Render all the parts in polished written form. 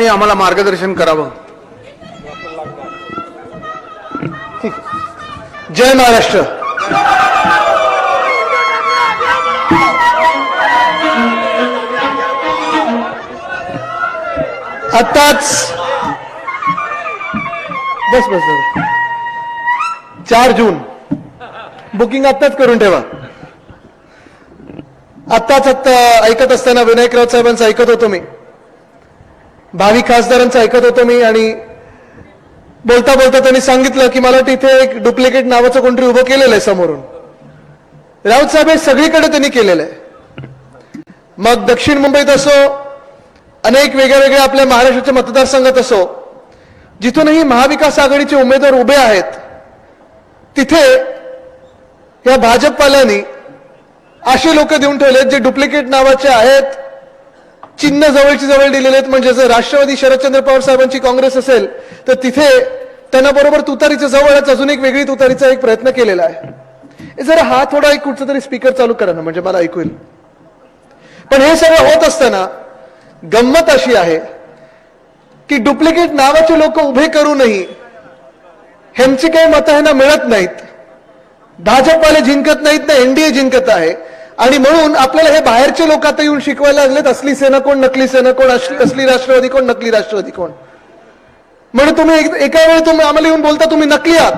आणि आम्हाला मार्गदर्शन करावं. जय महाराष्ट्र. आताच बस 4 जून बुकिंग आत्ताच करून ठेवा. आत्ताच ऐकत असताना विनायकराव साहेबांचं ऐकत होतो मी, भावी खासदारांचं ऐकत होतो मी, आणि बोलता बोलता त्यांनी सांगितलं की मला तिथे एक डुप्लिकेट नावाचं कोणतरी उभं केलेलं आहे समोरून. राऊत साहेब हे सगळीकडे त्यांनी केलेलं आहे. मग दक्षिण मुंबईत असो, अनेक वेगळ्या आपल्या महाराष्ट्राच्या मतदारसंघात असो, जिथूनही महाविकास आघाडीचे उमेदवार उभे आहेत, तिथे या भाजपवाल्यांनी असे लोक देऊन ठेवलेत जे डुप्लिकेट नावाचे आहेत, चिन्ह जवळची जवळ दिलेले आहेत. म्हणजे जर राष्ट्रवादी शरदचंद्र पवार साहेबांची काँग्रेस असेल तर तिथे त्यांना बरोबर तुतारीच्या जवळच अजून एक वेगळी तुतारीचा एक प्रयत्न केलेला आहे. जरा हा थोडा एक कुठचा तरी स्पीकर चालू करा ना, म्हणजे मला ऐकू येईल. पण हे सगळं होत असताना गंमत अशी आहे की डुप्लिकेट नावाचे लोक उभे करूनही ह्यांची काही मतं ह्यांना मिळत नाहीत. भाजपवाले जिंकत नाहीत ना एनडीए जिंकत आहे. आणि म्हणून आपल्याला हे बाहेरचे लोक आता येऊन शिकवायला लागलेत असली सेना कोण, नकली सेना कोण, असली राष्ट्रवादी कोण, नकली राष्ट्रवादी कोण. म्हणून तुम्ही एका वेळी तुम्ही आम्हाला येऊन बोलता तुम्ही नकली आहात,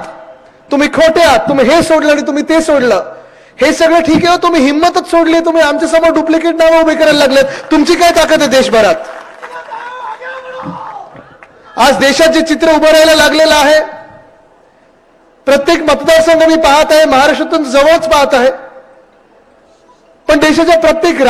तुम्ही खोटे आहात, तुम्ही हे सोडलं आणि तुम्ही ते सोडलं. हे सगळं ठीक आहे, तुम्ही हिंमतच सोडली, तुम्ही आमच्या समोर डुप्लिकेट नावं उभे करायला लागलेत. तुमची काय ताकद आहे देशभरात? आज देशात जे चित्र उभं राहायला लागलेलं आहे, प्रत्येक मतदारसंघ मी पाहत आहे, महाराष्ट्रातून जवळच पाहत आहे, पण देशाच्या प्रत्येक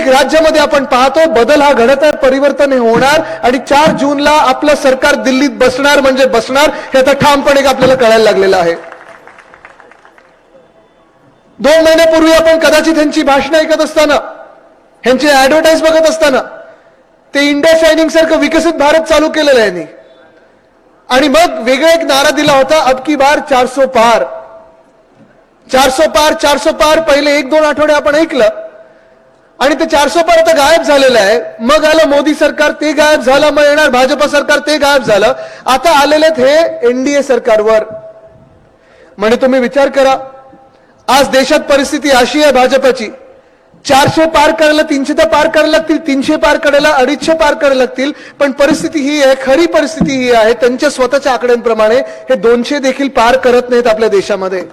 राज्यामध्ये आपण पाहतो बदल हा घडत आहे, परिवर्तन हे होणार. आणि 4 जूनला आपलं सरकार दिल्लीत बसणार म्हणजे बसणार, हे आता ठामपणे आपल्याला कळायला लागलेलं आहे. 2 महिन्यापूर्वी आपण कदाचित ह्यांची भाषणं ऐकत असताना, ह्यांची ऍडव्हर्टाईज बघत असताना ते इंडिया शायनिंग सारखं विकसित भारत चालू केलेलं आहे. आणि मग वेगळा एक नारा दिला होता, अब की बार 400 पार. 400 पार 400 पार पहिले 1-2 आठवडे आपण ऐकलं, आणि ते 400 पार आता गायब झालेलं आहे. मग आलं मोदी सरकार, ते गायब झालं. मग येणार भाजपा सरकार, ते गायब झालं. आता आलेले हे एनडीए सरकारवर. म्हणजे तुम्ही विचार करा, आज देशात परिस्थिती अशी आहे भाजपाची, 400 पार करायला 300 तर पार करायला लागतील, 300 पार करायला 250 पार करायला लागतील. पण परिस्थिती ही आहे, खरी परिस्थिती ही आहे, त्यांच्या स्वतःच्या आकड्यांप्रमाणे हे 200 देखील पार करत नाहीत आपल्या देशामध्ये.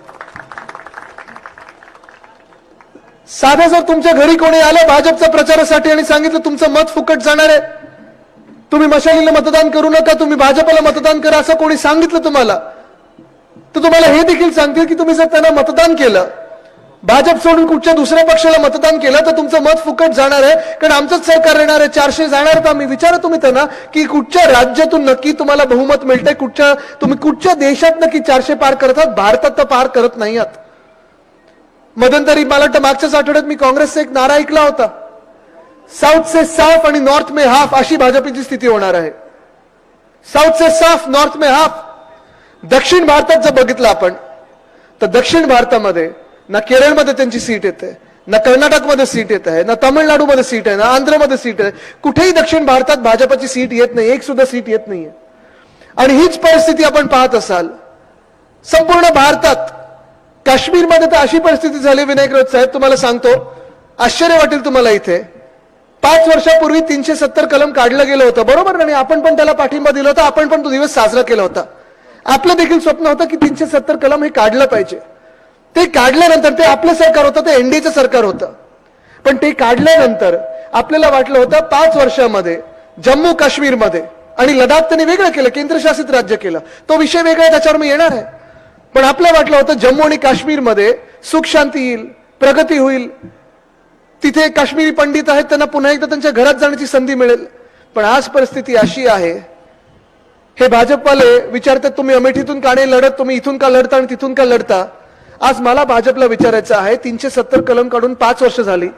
साधं जर तुमच्या घरी कोणी आलं भाजपच्या प्रचारासाठी आणि सांगितलं तुमचं मत फुकट जाणार आहे, तुम्ही मशालीला मतदान करू नका, तुम्ही भाजपला मतदान करा, असं कोणी सांगितलं तुम्हाला, तर तुम्हाला हे देखील सांगतील की तुम्ही जर त्यांना मतदान केलं, भाजप सोडून कुठच्या दुसऱ्या पक्षाला मतदान केलं, तर तुमचं मत फुकट जाणार आहे, कारण आमचंच सरकार येणार आहे, 400 जाणार. तर आम्ही विचारा तुम्ही त्यांना की कुठच्या राज्यातून नक्की तुम्हाला बहुमत मिळतंय, तुम्ही कुठच्या देशात नक्की 400 पार करतात? भारतात तर पार करत नाही आहात. मध्यंतरी मला वाटतं मागच्याच आठवड्यात मी काँग्रेसचा एक नारा ऐकला होता, साऊथ से साफ आणि नॉर्थ में हाफ, अशी भाजपची स्थिती होणार आहे. साऊथ से साफ, नॉर्थ में हाफ. दक्षिण भारतात जर बघितलं आपण, तर दक्षिण भारतामध्ये ना केरळमध्ये त्यांची सीट येते, ना कर्नाटकमध्ये सीट येत आहे, ना तामिळनाडूमध्ये सीट आहे, ना आंध्रमध्ये सीट आहे. कुठेही दक्षिण भारतात भाजपची सीट येत नाही, एक सुद्धा सीट येत नाहीये. आणि हीच परिस्थिती आपण पाहत असाल संपूर्ण भारतात. काश्मीरमध्ये तर अशी परिस्थिती झाली विनायक राऊत साहेब, तुम्हाला सांगतो, आश्चर्य वाटेल तुम्हाला. इथे 5 वर्षापूर्वी 370 कलम काढलं गेलं होतं, बरोबर. आणि आपण पण त्याला पाठिंबा दिला होता, आपण पण तो दिवस साजरा केला होता. आपलं देखील स्वप्न होतं की 370 कलम हे काढलं पाहिजे. ते काढल्यानंतर ते आपलं सरकार होतं, ते एनडीएचं सरकार होतं. पण ते काढल्यानंतर आपल्याला वाटलं होतं 5 वर्षामध्ये जम्मू काश्मीरमध्ये आणि लडाख त्यांनी वेगळं केलं, केंद्रशासित राज्य केलं, तो विषय वेगळा, त्याच्यावर मी येणार आहे. पण आपल्याला वाटलं होतं जम्मू आणि काश्मीरमध्ये सुख शांती येईल, प्रगती होईल, तिथे काश्मीरी पंडित आहेत त्यांना पुन्हा एकदा त्यांच्या घरात जाण्याची संधी मिळेल. पण आज परिस्थिती अशी आहे, हे भाजपवाले विचारतात तुम्ही अमेठीतून का नाही लढत, तुम्ही इथून का लढता आणि तिथून का लढता. आज मला भाजपला विचारायचं आहे, 370 कलम काढून 5 वर्ष झाली,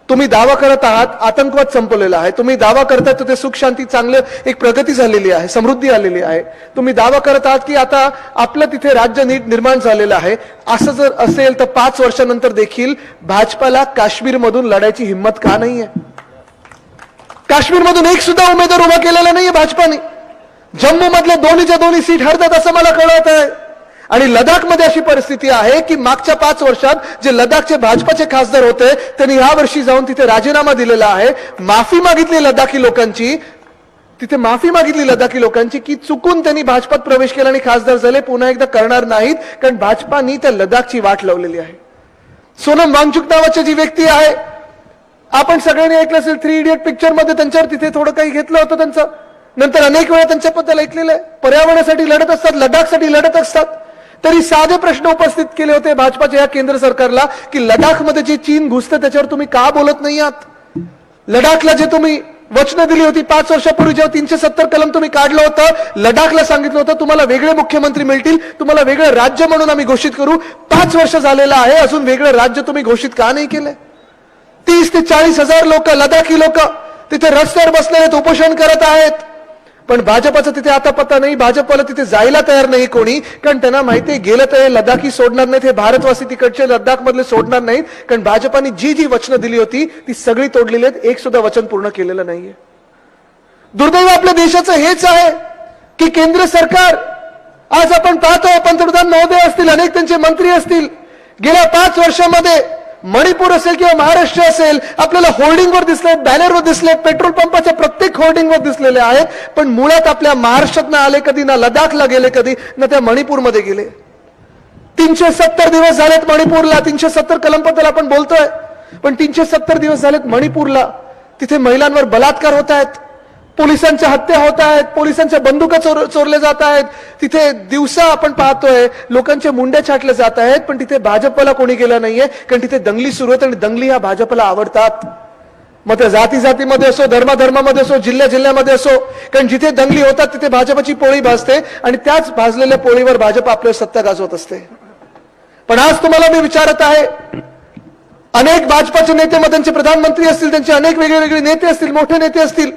तुम्ही दावा करत आहात आतंकवाद संपवलेला आहे, तुम्ही दावा करताय तर ते सुख शांती चांगलं एक प्रगती झालेली आहे, समृद्धी आलेली आहे, तुम्ही दावा करत आहात की आता आपलं तिथे राज्य नीट निर्माण झालेलं आहे. असं जर असेल तर 5 वर्षानंतर देखील भाजपाला काश्मीरमधून लढायची हिंमत का नाहीये? काश्मीरमधून एक सुद्धा उमेदवार उभा केलेला नाहीये भाजपाने. जम्मू मधले दोन्हीच्या दोन्ही सीट हरतात असं मला कळत आहे. आणि लडाखमध्ये अशी परिस्थिती आहे की मागच्या 5 वर्षात जे लडाखचे भाजपाचे खासदार होते त्यांनी या वर्षी जाऊन तिथे राजीनामा दिलेला आहे. माफी मागितली लडाखी लोकांची, तिथे माफी मागितली लडाखी लोकांची की चुकून त्यांनी भाजपात प्रवेश केला आणि खासदार झाले, पुन्हा एकदा करणार नाहीत, कारण भाजपानी त्या लडाखची वाट लावलेली आहे. सोनम वांगचुक नावाची जी व्यक्ती आहे, आपण सगळ्यांनी ऐकलं असेल 3 इडियट पिक्चर मध्ये त्यांच्यावर तिथे थोडं काही घेतलं होतं त्यांचं. नंतर अनेक वेळा त्यांच्याबद्दल ऐकलेलं आहे. पर्यावरणासाठी लढत असतात, लडाखसाठी लढत असतात. तरी साधे प्रश्न उपस्थित केले होते भाजपाच्या या केंद्र सरकारला की लडाखमध्ये जे चीन घुसतं त्याच्यावर तुम्ही का बोलत नाही आहात? लडाखला जे तुम्ही वचनं दिली होती 5 वर्षापूर्वी, जेव्हा 370 कलम तुम्ही काढलं होतं, लडाखला सांगितलं होतं तुम्हाला वेगळे मुख्यमंत्री मिळतील, तुम्हाला वेगळं राज्य म्हणून आम्ही घोषित करू. 5 वर्ष झालेलं आहे, अजून वेगळं राज्य तुम्ही घोषित का नाही केलं? 30 ते 40 हजार लोक, लडाखी लोक तिथे रस्त्यावर बसले आहेत, उपोषण करत आहेत. पण भाजपाचा तिथे आता पत्ता नाही. भाजपला तिथे जायला तयार नाही कोणी, कारण त्यांना माहिती गेलं तर हे लडाखी सोडणार नाहीत, हे भारतवासी तिकडचे लडाख मधले सोडणार नाहीत, कारण भाजपाने जी जी वचनं दिली होती ती सगळी तोडलेली आहेत. एक सुद्धा वचन पूर्ण केलेलं नाहीये. दुर्दैव आपल्या देशाचं हेच आहे की केंद्र सरकार, आज आपण पाहतोय पंतप्रधान महोदय असतील, अनेक त्यांचे मंत्री असतील, गेल्या 5 वर्षामध्ये मणिपूर असेल किंवा महाराष्ट्र असेल, आपल्याला होर्डिंगवर दिसले, बॅनरवर दिसले, पेट्रोल पंपाच्या प्रत्येक होर्डिंगवर दिसलेले आहेत. पण मुळात आपल्या महाराष्ट्रात ना आले कधी, ना लडाखला गेले कधी, ना त्या मणिपूरमध्ये गेले. 370 दिवस झालेत मणिपूरला. 370 कलमबद्दल आपण बोलतोय, पण 370 दिवस झालेत मणिपूरला. तिथे महिलांवर बलात्कार होत आहेत, पोलिसांच्या हत्या होत आहेत, पोलिसांच्या बंदुका चोरले जात आहेत. तिथे दिवसा आपण पाहतोय लोकांच्या मुंड्या छाटल्या जात आहेत, पण तिथे भाजपला कोणी गेलं नाहीये, कारण तिथे दंगली सुरू आहेत आणि दंगली ह्या भाजपला आवडतात. मग त्या जातीमध्ये असो, धर्मामध्ये असो, जिल्ह्यामध्ये असो, कारण जिथे दंगली होतात तिथे भाजपची पोळी भाजते आणि त्याच भाजलेल्या पोळीवर भाजप आपल्या सत्ता गाजवत असते. पण आज तुम्हाला मी विचारत आहे, अनेक भाजपाचे नेते, मग त्यांचे प्रधानमंत्री असतील, त्यांचे अनेक वेगळे नेते असतील, मोठे नेते असतील,